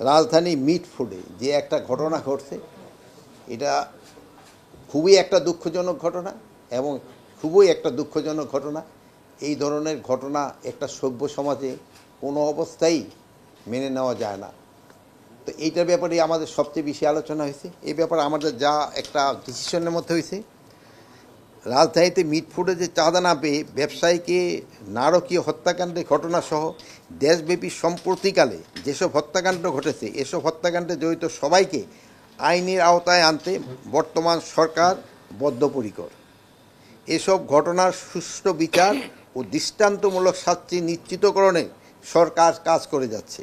রাজধানী মিটফুডে যে একটা ঘটনা ঘটছে, এটা খুবই একটা দুঃখজনক ঘটনা এবং খুবই একটা দুঃখজনক ঘটনা। এই ধরনের ঘটনা একটা সভ্য সমাজে কোনো অবস্থায় মেনে নেওয়া যায় না। তো এইটার ব্যাপারে আমাদের সবচেয়ে বেশি আলোচনা হয়েছে। এই ব্যাপারে আমাদের যা একটা ডিসিশনের মধ্যে হয়েছে, রাজধানীতে মিটফুডে যে চাঁদা না পেয়ে ব্যবসায়ীকে নারকীয় হত্যাকাণ্ডের ঘটনাসহ দেশব্যাপী সম্প্রতিকালে যেসব হত্যাকাণ্ড ঘটেছে, এসব হত্যাকাণ্ডে জড়িত সবাইকে আইনের আওতায় আনতে বর্তমান সরকার বদ্ধপরিকর। এসব ঘটনার সুষ্ঠু বিচার ও দৃষ্টান্তমূলক শাস্তি নিশ্চিতকরণে সরকার কাজ করে যাচ্ছে।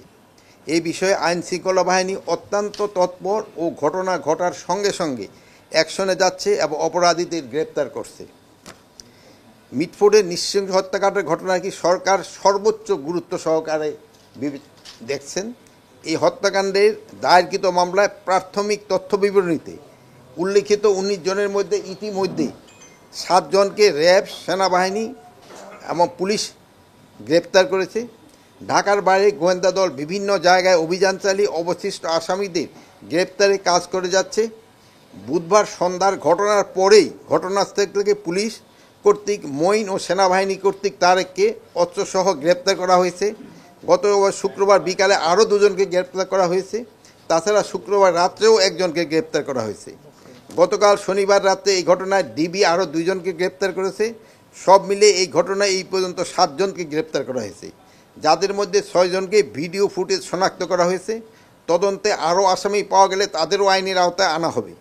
এই বিষয়ে আইনশৃঙ্খলা বাহিনী অত্যন্ত তৎপর ও ঘটনা ঘটার সঙ্গে সঙ্গে অ্যাকশনে যাচ্ছে এবং অপরাধীদের গ্রেপ্তার করছে। মিটফুডের নৃশংস হত্যাকাণ্ডের ঘটনা কি সরকার সর্বোচ্চ গুরুত্ব সহকারে দেখছেন। এই হত্যাকাণ্ডের দায়েরকৃত মামলায় প্রাথমিক তথ্য বিবরণীতে উল্লিখিত 19 জনের মধ্যে ইতিমধ্যে 7 জনকে র্যাব, সেনাবাহিনী এবং পুলিশ গ্রেপ্তার করেছে। ঢাকার বাইরে গোয়েন্দা দল বিভিন্ন জায়গায় অভিযান চালিয়ে অবশিষ্ট আসামিদের গ্রেপ্তারে কাজ করে যাচ্ছে। বুধবার সন্ধ্যার ঘটনার পরেই ঘটনাস্থল থেকে পুলিশ কর্তৃক মঈন ও সেনাবাহিনী কর্তৃক তারেককে অস্ত্রসহ গ্রেপ্তার করা হয়েছে। গত শুক্রবার বিকালে আরও 2 জনকে গ্রেপ্তার করা হয়েছে। তাছাড়া শুক্রবার রাত্রেও 1 জনকে গ্রেপ্তার করা হয়েছে। গতকাল শনিবার রাতে এই ঘটনায় ডিবি আরও 2 জনকে গ্রেপ্তার করেছে। সব মিলে এই ঘটনায় এই পর্যন্ত 7 জনকে গ্রেপ্তার করা হয়েছে, যাদের মধ্যে 6 জনকে ভিডিও ফুটেজ শনাক্ত করা হয়েছে। তদন্তে আরও আসামি পাওয়া গেলে তাদেরও আইনের আওতায় আনা হবে।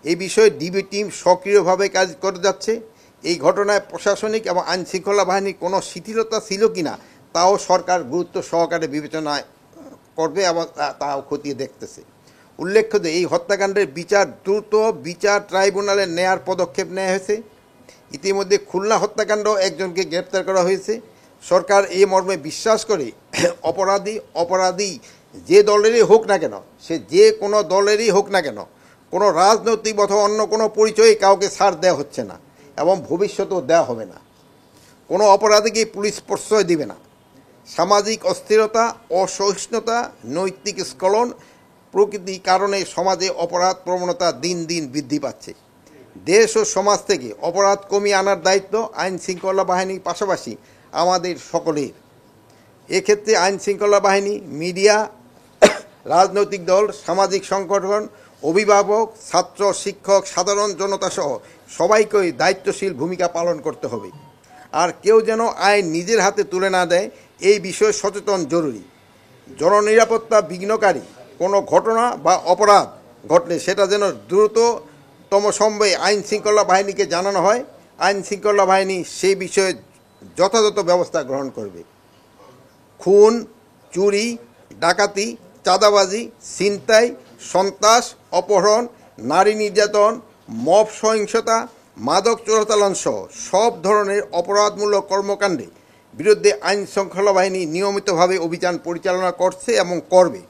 এই বিষয়ে ডিবি টিম সক্রিয়ভাবে কাজ করে যাচ্ছে। এই ঘটনায় প্রশাসনিক এবং আইনশৃঙ্খলা বাহিনীর কোনো শিথিলতা ছিল কিনা তাও সরকার গুরুত্ব সহকারে বিবেচনা করবে এবং তাও খতিয়ে দেখতেছে। উল্লেখ্য যে এই হত্যাকাণ্ডের বিচার দ্রুত বিচার ট্রাইব্যুনালে নেয়ার পদক্ষেপ নেওয়া হয়েছে। ইতিমধ্যে খুলনা হত্যাকাণ্ড 1 জনকে গ্রেপ্তার করা হয়েছে। সরকার এই মর্মে বিশ্বাস করে অপরাধী যে দলেরই হোক না কেন, সে যে কোনো দলেরই হোক না কেন, কোনো রাজনৈতিক অথবা অন্য কোনো পরিচয়ে কাউকে ছাড় দেওয়া হচ্ছে না এবং ভবিষ্যতেও দেওয়া হবে না। কোনো অপরাধীকে পুলিশ প্রশ্রয় দিবে না। সামাজিক অস্থিরতা, অসহিষ্ণুতা, নৈতিক স্খলন প্রকৃতির কারণে সমাজে অপরাধ প্রবণতা দিন দিন বৃদ্ধি পাচ্ছে। দেশ ও সমাজ থেকে অপরাধ কমিয়ে আনার দায়িত্ব আইনশৃঙ্খলা বাহিনীর পাশাপাশি আমাদের সকলের। এক্ষেত্রে আইনশৃঙ্খলা বাহিনী, মিডিয়া, রাজনৈতিক দল, সামাজিক সংগঠন, অভিভাবক, ছাত্র, শিক্ষক, সাধারণ জনতা সহ সবাইকেই দায়িত্বশীল ভূমিকা পালন করতে হবে। আর কেউ যেন আইন নিজের হাতে তুলে না দেয়, এই বিষয়ে সচেতন জরুরি। জননিরাপত্তা বিঘ্নকারী কোনো ঘটনা বা অপরাধ ঘটলে সেটা যেন দ্রুততম সময়ে আইনশৃঙ্খলা বাহিনীকে জানানো হয়। আইনশৃঙ্খলা বাহিনী সেই বিষয়ে যথাযথ ব্যবস্থা গ্রহণ করবে। খুন, চুরি, ডাকাতি, চাঁদাবাজি, ছিনতাই, সন্ত্রাস, অপহরণ, নারী নির্যাতন, মব সহিংসতা, মাদক চোরাচালান সহ সব ধরনের অপরাধমূলক কর্মকাণ্ডে বিরুদ্ধে আইন শৃঙ্খলা বাহিনী নিয়মিতভাবে অভিযান পরিচালনা করছে এবং করবে।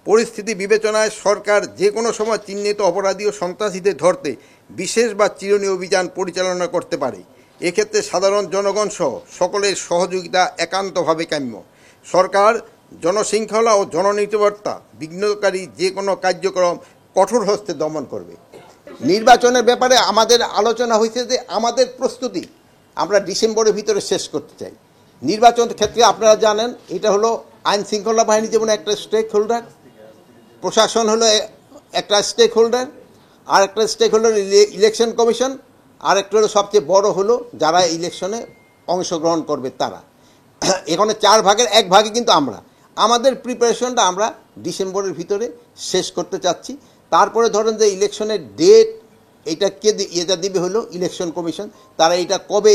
পরিস্থিতি বিবেচনায় সরকার যে কোনো সময় চিহ্নিত অপরাধী ও সন্ত্রাসীদের ধরতে বিশেষ বা চিরুনি অভিযান পরিচালনা করতে পারে। এক্ষেত্রে সাধারণ জনগণ সহ সকলের সহযোগিতা একান্তভাবে কাম্য। সরকার জনশৃঙ্খলা ও জননিরাপত্তা বিঘ্নকারী যে কোনো কার্যক্রম কঠোর হস্তে দমন করবে। নির্বাচনের ব্যাপারে আমাদের আলোচনা হয়েছে যে আমাদের প্রস্তুতি আমরা ডিসেম্বরের ভিতরে শেষ করতে চাই। নির্বাচন ক্ষেত্রে আপনারা জানেন এটা হলো আইনশৃঙ্খলা বাহিনী যেমন একটা স্টেক হোল্ডার, প্রশাসন হলো একটা স্টেক হোল্ডার, আর একটা স্টেক হোল্ডার ইলেকশন কমিশন, আর একটা হলো সবচেয়ে বড় হলো যারা ইলেকশনে অংশগ্রহণ করবে তারা। এখানে 4 ভাগের 1 ভাগে কিন্তু আমাদের প্রিপারেশনটা আমরা ডিসেম্বরের ভিতরে শেষ করতে চাচ্ছি। তারপরে ধরেন যে ইলেকশনের ডেট এটা এটা দিবে হলো ইলেকশন কমিশন, তারা এটা কবে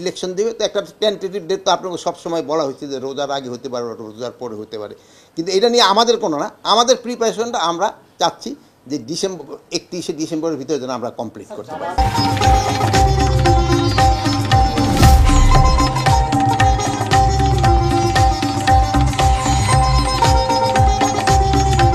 ইলেকশন দেবে তো একটা টেন্টেটিভ ডেট তো আপনাকে সবসময় বলা হয়েছে যে রোজার আগে হতে পারে, রোজার পরে হতে পারে, কিন্তু এটা নিয়ে আমাদের কোনো না। আমাদের প্রিপারেশনটা আমরা চাচ্ছি যে 31শে ডিসেম্বরের ভিতরে যেন আমরা কমপ্লিট করতে পারি।